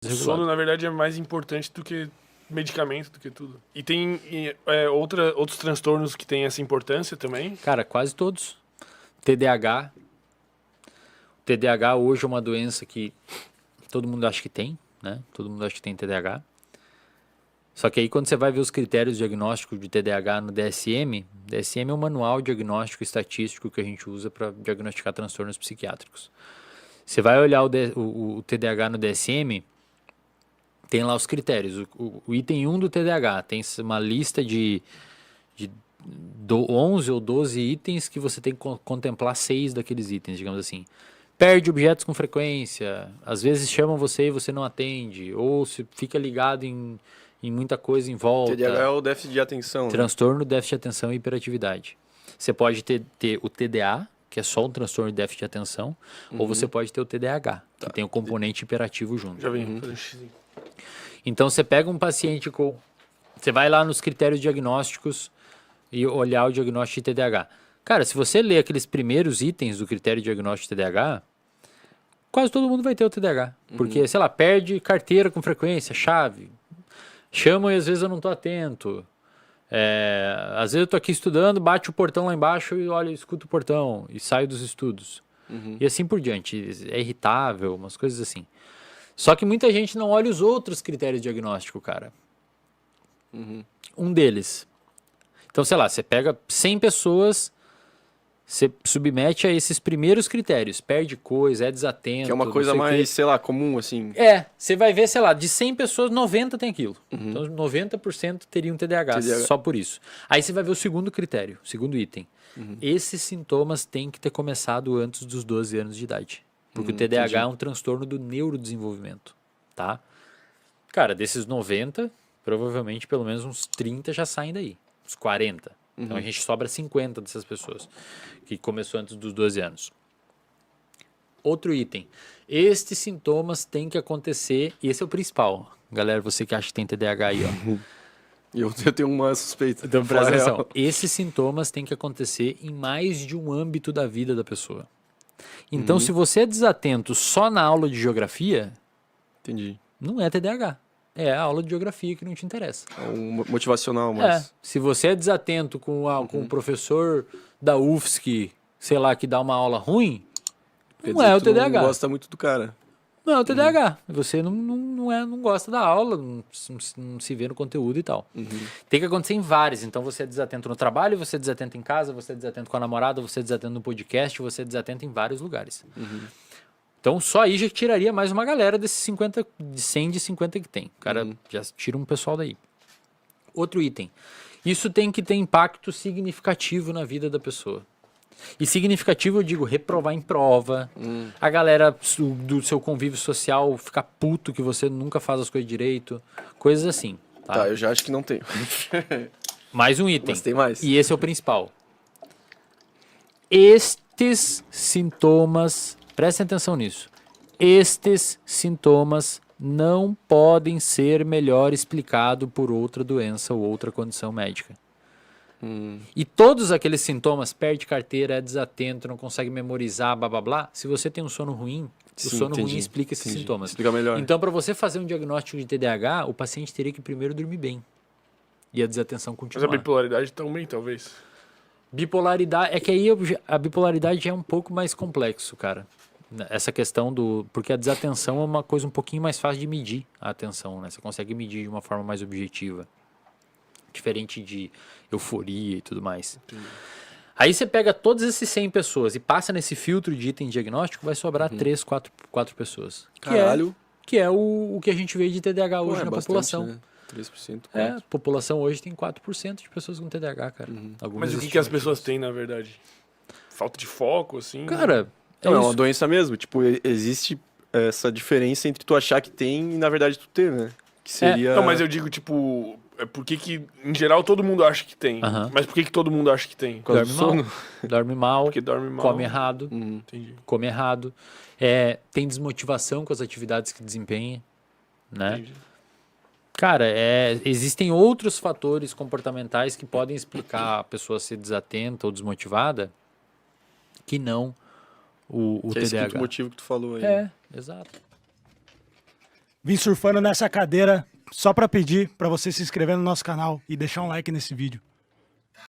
Sono, na verdade, é mais importante do que medicamento, do que tudo. E tem outros transtornos que têm essa importância também? Cara, quase todos. TDAH. TDAH hoje é uma doença que todo mundo acha que tem, né? Todo mundo acha que tem TDAH. Só que aí quando você vai ver os critérios diagnósticos de TDAH no DSM, DSM é um manual diagnóstico estatístico que a gente usa para diagnosticar transtornos psiquiátricos. Você vai olhar o TDAH no DSM, tem lá os critérios. O item 1 do TDAH tem uma lista de 11 ou 12 itens que você tem que contemplar 6 daqueles itens, digamos assim. Perde objetos com frequência, às vezes chamam você e você não atende, ou se fica ligado em muita coisa em volta. TDAH é o déficit de atenção. Transtorno, déficit de atenção e hiperatividade. Você pode ter o TDA, que é só um transtorno de déficit de atenção, ou você pode ter o TDAH, que tem o componente hiperativo junto. Já vem. Então você pega um paciente com... Você vai lá nos critérios diagnósticos e olhar o diagnóstico de TDAH. Cara, se você ler aqueles primeiros itens do critério diagnóstico de TDAH, quase todo mundo vai ter o TDAH. Porque, sei lá, perde carteira com frequência, chave. Chama e às vezes eu não estou atento. Às vezes eu estou aqui estudando, bate o portão lá embaixo e olha, escuta o portão e saio dos estudos. E assim por diante. É irritável, umas coisas assim. Só que muita gente não olha os outros critérios diagnósticos, cara. Um deles. Então, sei lá, você pega 100 pessoas, você submete a esses primeiros critérios. Perde coisa, é desatento. Que é uma coisa mais, sei lá, comum, assim. Você vai ver, sei lá, de 100 pessoas, 90 tem aquilo. Então, 90% teriam TDAH, só por isso. Aí você vai ver o segundo critério, o segundo item. Esses sintomas têm que ter começado antes dos 12 anos de idade. Porque o TDAH é um transtorno do neurodesenvolvimento, tá? Cara, desses 90, provavelmente pelo menos uns 30 já saem daí. Uns 40. Então a gente sobra 50 dessas pessoas que começou antes dos 12 anos. Outro item. Estes sintomas têm que acontecer, e esse é o principal. Galera, você que acha que tem TDAH aí, ó. Eu tenho uma suspeita. Então presta atenção. Esses sintomas têm que acontecer em mais de um âmbito da vida da pessoa. Então, se você é desatento só na aula de geografia, não é TDAH. É a aula de geografia que não te interessa. É um motivacional, mas... Se você é desatento com o professor da UFSC, sei lá, que dá uma aula ruim, não é o TDAH. Não gosta muito do cara. Não é o TDAH. Você não gosta da aula, não se vê no conteúdo e tal. Tem que acontecer em vários. Então você é desatento no trabalho, você é desatento em casa, você é desatento com a namorada, você é desatento no podcast, você é desatento em vários lugares. Então só aí já tiraria mais uma galera desses 50, de 100 de 50 que tem. O cara já tira um pessoal daí. Outro item. Isso tem que ter impacto significativo na vida da pessoa. E significativo, eu digo, reprovar em prova, a galera do seu convívio social ficar puto que você nunca faz as coisas direito, coisas assim. Tá, eu já acho que não tenho. Mais um item. Mas tem mais. E esse é o principal. Estes sintomas, prestem atenção nisso, estes sintomas não podem ser melhor explicados por outra doença ou outra condição médica. E todos aqueles sintomas, perde carteira, é desatento, não consegue memorizar, blá blá blá. Se você tem um sono ruim, o sono ruim explica esses sintomas. Explica melhor. Então, para você fazer um diagnóstico de TDAH, o paciente teria que primeiro dormir bem. E a desatenção continuar. Mas a bipolaridade também, talvez. Bipolaridade, é que aí a bipolaridade é um pouco mais complexo, cara. Essa questão porque a desatenção é uma coisa um pouquinho mais fácil de medir a atenção, né? Você consegue medir de uma forma mais objetiva. Diferente de euforia e tudo mais. Aí você pega todos esses 100 pessoas e passa nesse filtro de item diagnóstico, vai sobrar 3, 4 pessoas. Caralho. Que é o que a gente vê de TDAH hoje na bastante, população. Né? 3%. A população hoje tem 4% de pessoas com TDAH, cara. Mas o que as pessoas têm, na verdade? Falta de foco, assim? Cara, é uma doença mesmo. Tipo, existe essa diferença entre tu achar que tem e, na verdade, tu ter, né? Que seria... Não, mas eu digo, tipo... Por que, em geral, todo mundo acha que tem? Mas por que todo mundo acha que tem? Dorme mal. Dorme mal. Porque dorme mal. Come errado. Entendi. Come errado. Tem desmotivação com as atividades que desempenha. Né? Entendi. Cara, existem outros fatores comportamentais que podem explicar a pessoa ser desatenta ou desmotivada que não o que TDAH. É esse motivo que tu falou aí. Exato. Vim surfando nessa cadeira só pra pedir pra você se inscrever no nosso canal e deixar um like nesse vídeo.